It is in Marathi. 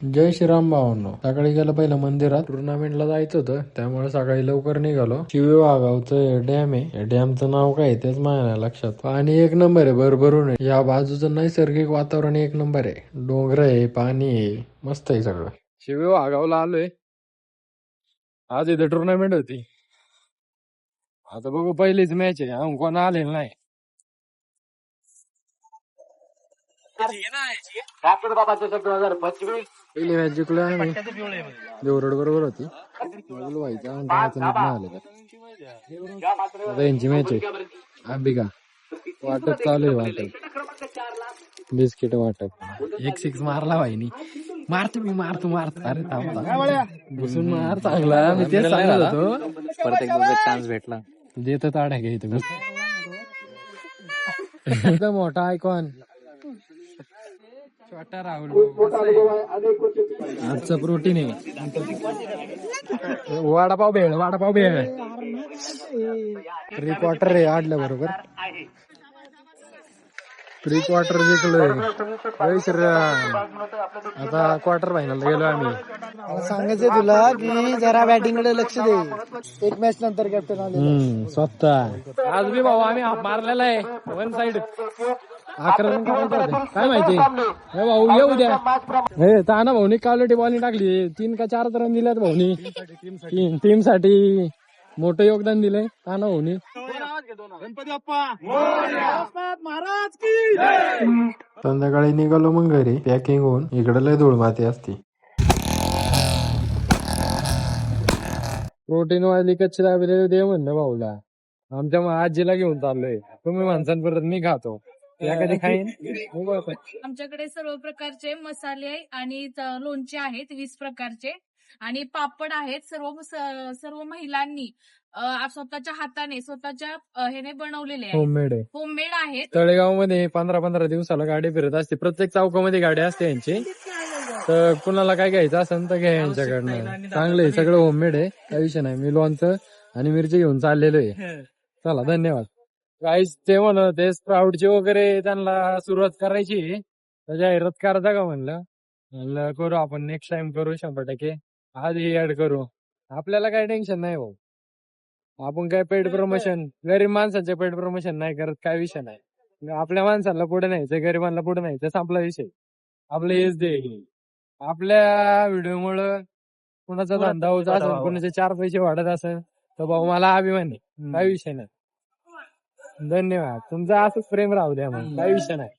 जय श्रीराम भावांनो. सकाळी गेलं पहिलं मंदिरात, टुर्नामेंटला जायचं होतं, त्यामुळे सकाळी लवकर निघालो. शिवे वाघावचं डॅम आहे. या डॅमचं नाव काय तेच माझ्या नाही लक्षात. पाणी एक नंबर आहे, भरभरून आहे. या बाजूचं नैसर्गिक वातावरण एक नंबर आहे. डोंगर आहे, पाणी आहे, मस्त आहे सगळं. शिवे वाघावला आलोय. आज इथे टुर्नामेंट होती. आता बघू, पहिलीच मॅच आहे, कोण आलेलं नाही. पहिली मॅच जिंकलो आम्ही. देवरड बरोबर होती. आता यांची मॅच आहे. अंबिका वाटप चालू आहे. वाटप बिस्किट वाटप. एक सिक्स मारला भाईनी. मारतो मी, मारतो. अरे थांबा, बसून मार चांगला. मी तेच सांगत होतो, परत एकदा चान्स भेटला देत ताड्या घ्या इथं. एकदम मोठा आयकॉन छोटा राहुल. आजचं प्रोटीन आहे. वडापाव भेळ. प्री क्वार्टर आहे आडल्या बरोबर. प्री क्वार्टर जिंकलोय. आता क्वार्टर फायनल गेलो आम्ही. सांगायचंय तुला की जरा बॅटिंगकडे लक्ष दे. एक मॅच नंतर कॅप्टन आले स्वतः. आज बी भाऊ आम्ही हाफ मारलेला आहे. वन साइड 11 रन करायचे होते. काय माहिती हे भाऊ, येऊ द्या. हे ताना भाऊनी क्वालिटी बॉलिंग टाकली. 3 का 4 रन दिल्यात भाऊनी. टीम साठी मोठं योगदान दिलंय ताना भाऊनी. संध्याकाळी निघालो मग घरी पॅकिंग होऊन. इकडे लय धूळ माती असती. प्रोटीन वाली कच्ची दाबेली दे म्हणलं भाऊला. आमच्या आजीला घेऊन चाललोय. तुम्ही माणसां परत मी खातो. या कधी खाईन. आमच्याकडे सर्व प्रकारचे मसाले आणि लोणचे आहेत 20 प्रकारचे, आणि पापड आहेत. सर्व महिलांनी स्वतःच्या हाताने स्वतःच्या ह्याने बनवलेले आहेत. होममेड आहेत. तळेगाव मध्ये 15-15 दिवसाला गाडी फिरत असते. प्रत्येक चौकामध्ये गाडी असते यांची. तर कुणाला काय घ्यायचं असेल तर घ्या यांच्याकडनं. चांगलं आहे, सगळं होममेड आहे, काही विषय नाही. मी लोणचं आणि मिरची घेऊन चाललेलो आहे. चला, धन्यवाद. काहीच ते म्हणत ते स्प्राऊटची वगैरे त्यांना सुरुवात करायची. तर जाहिरात करता का म्हणलं करू आपण, नेक्स्ट टाइम करू 100%. आधी ऍड करू. आपल्याला काही टेन्शन नाही भाऊ. आपण काय पेड प्रमोशन, गरीब माणसाचे पेड प्रमोशन नाही करत, काय विषय नाही. आपल्या माणसाला पुढे न्यायचं, गरीबांना पुढे न्यायचं, संपला विषय. आपलं हेच दे. आपल्या व्हिडिओमुळं कुणाचा धंदा होत असेल, कुणाचे 4 पैसे वाढत असेल तर भाऊ मला अभिमान आहे, काय विषय नाही. धन्यवाद. तुमचं असंच प्रेम राहू द्या, मग काय विषय नाही.